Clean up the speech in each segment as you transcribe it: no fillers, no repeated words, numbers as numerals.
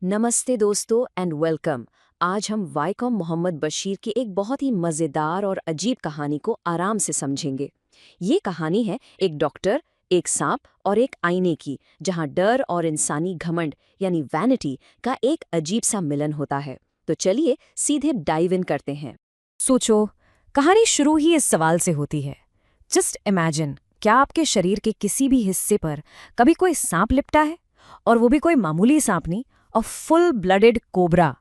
नमस्ते दोस्तों and welcome. आज हम वाइकॉम मोहम्मद बशीर की एक बहुत ही मज़ेदार और अजीब कहानी को आराम से समझेंगे। ये कहानी है एक डॉक्टर, एक सांप और एक आईने की, जहाँ डर और इंसानी घमंड यानी वैनिटी का एक अजीब सा मिलन होता है। तो चलिए सीधे डाइव इन करते हैं। सोचो, कहानी शुरू ही इस सवाल से होती है। जस्ट इमेजिन, क्या आपके शरीर के किसी भी हिस्से पर कभी कोई सांप लिपटा है? और वो भी कोई मामूली सांप नहीं, अ फुल ब्लडेड कोबरा।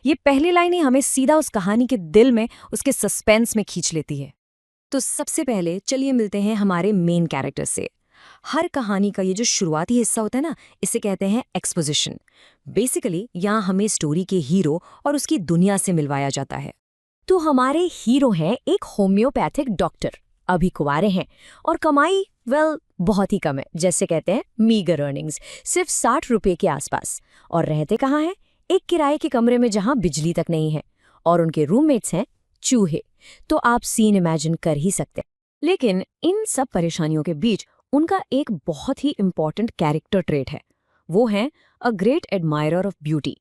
ये पहली लाइन ही हमें सीधा उस कहानी के दिल में, उसके सस्पेंस में खींच लेती है। तो सबसे पहले चलिए मिलते हैं हमारे मेन कैरेक्टर से। हर कहानी का ये जो शुरुआती हिस्सा होता है ना, इसे कहते हैं एक्सपोजिशन। बेसिकली यहाँ हमें स्टोरी के हीरो और उसकी दुनिया से मिलवाया जाता है। तो हमारे हीरो हैं एक होम्योपैथिक डॉक्टर, अभी कुंवारे हैं और कमाई बहुत ही कम है, जैसे कहते हैं मीगर अर्निंग्स, सिर्फ 60 रुपये के आसपास। और रहते कहाँ हैं? एक किराए के कमरे में जहाँ बिजली तक नहीं है, और उनके रूममेट्स हैं चूहे। तो आप सीन इमेजिन कर ही सकते हैं। लेकिन इन सब परेशानियों के बीच उनका एक बहुत ही इंपॉर्टेंट कैरेक्टर ट्रेट है। वो हैं a great admirer of beauty,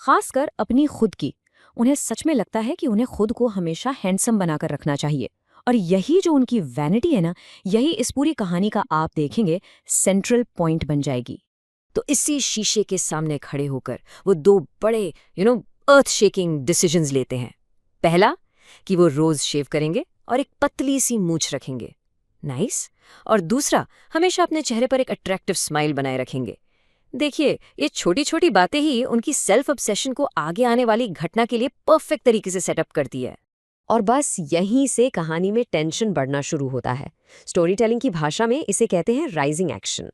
खासकर अपनी खुद की। उन्हें सच में लगता है कि उन्हें खुद को हमेशा हैंडसम बनाकर रखना चाहिए। और यही जो उनकी वैनिटी है ना, यही इस पूरी कहानी का आप देखेंगे सेंट्रल पॉइंट बन जाएगी। तो इसी शीशे के सामने खड़े होकर वो दो बड़े अर्थ शेकिंग डिसीजंस लेते हैं। पहला कि वो रोज शेव करेंगे और एक पतली सी मूंछ रखेंगे, नाइस। और दूसरा, हमेशा अपने चेहरे पर एक अट्रैक्टिव स्माइल बनाए रखेंगे। देखिए, ये छोटी छोटी बातें ही उनकी सेल्फ ऑब्सेशन को आगे आने वाली घटना के लिए परफेक्ट तरीके से सेटअप करती है। और बस यहीं से कहानी में टेंशन बढ़ना शुरू होता है। स्टोरी टेलिंग की भाषा में इसे कहते हैं राइजिंग एक्शन।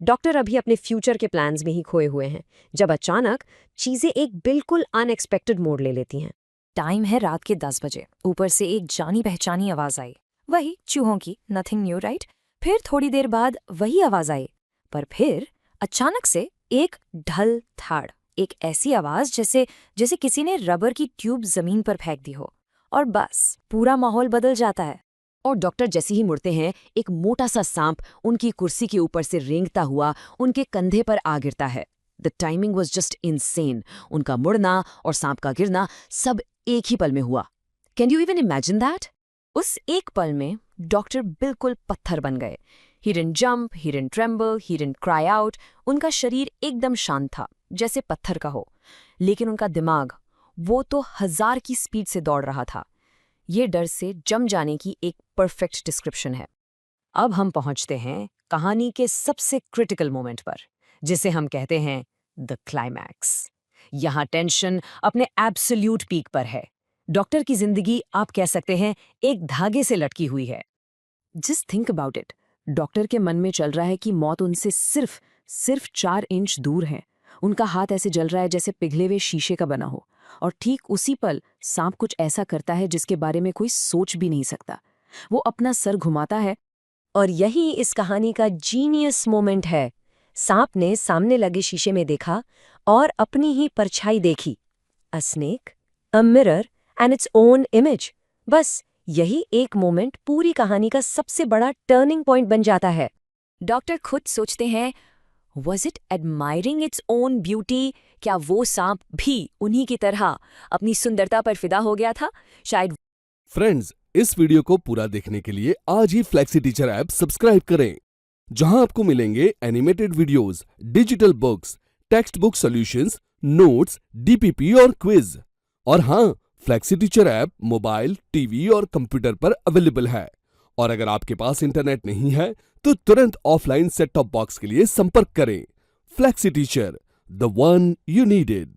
डॉक्टर अभी अपने फ्यूचर के प्लान्स में ही खोए हुए हैं, जब अचानक चीजें एक बिल्कुल अनएक्सपेक्टेड मोड़ ले लेती हैं। टाइम है रात के 10 बजे। ऊपर से एक जानी पहचानी आवाज आई, वही चूहों की, नथिंग न्यू राइट। फिर थोड़ी देर बाद वही आवाज आई, पर फिर अचानक से एक ढल थाड़, एक ऐसी आवाज जैसे जैसे किसी ने रबर की ट्यूब जमीन पर फेंक दी हो। और बस पूरा माहौल बदल जाता है। और डॉक्टर जैसे ही मुड़ते हैं, एक मोटा सा सांप उनकी कुर्सी के ऊपर से रेंगता हुआ उनके कंधे पर आ गिरता है। The timing was just insane. उनका मुड़ना और सांप का गिरना सब एक ही पल में हुआ। Can you even imagine that? उस एक पल में डॉक्टर बिल्कुल पत्थर बन गए। He didn't jump, he didn't tremble, he didn't cry out. उनका शरीर एकदम शांत था, जैसे पत्थर का हो। लेकिन उनका दिमाग, वो तो 1000 की स्पीड से दौड़ रहा था। ये डर से जम जाने की एक परफेक्ट डिस्क्रिप्शन है। अब हम पहुंचते हैं कहानी के सबसे क्रिटिकल मोमेंट पर, जिसे हम कहते हैं द क्लाइमैक्स। यहाँ टेंशन अपने एब्सोल्यूट पीक पर है। डॉक्टर की जिंदगी, आप कह सकते हैं, एक धागे से लटकी हुई है। Just think about it. Doctor के मन में चल रहा है कि मौत उनसे सिर्फ 4 इंच दूर है। उनका हाथ ऐसे जल रहा है जैसे पिघले हुए शीशे का बना हो। और ठीक उसी पल सांप कुछ ऐसा करता है जिसके बारे में कोई सोच भी नहीं सकता। वो अपना सर घुमाता है, और यही इस कहानी का जीनियस मोमेंट है। सांप ने सामने लगे शीशे में देखा और अपनी ही परछाई देखी। अ snake, a mirror and its own image. बस यही एक मोमेंट पूरी कहानी का सबसे बड़ा टर्निंग पॉइंट बन जाता है। डॉक्टर खुद सोचते हैं, Was it admiring its own beauty? क्या वो सांप भी उन्हीं की तरह अपनी सुंदरता पर फिदा हो गया था? शायद। फ्रेंड्स, इस वीडियो को पूरा देखने के लिए आज ही फ्लेक्सी टीचर ऐप सब्सक्राइब करें, जहां आपको मिलेंगे animated videos, digital books, text book solutions, notes, DPP और क्विज। और हाँ, flexi teacher app mobile, TV और कंप्यूटर पर अवेलेबल है। और अगर आपके पास इंटरनेट नहीं है तो तुरंत ऑफलाइन सेट टॉप बॉक्स के लिए संपर्क करें। Flexi teacher, the one you needed.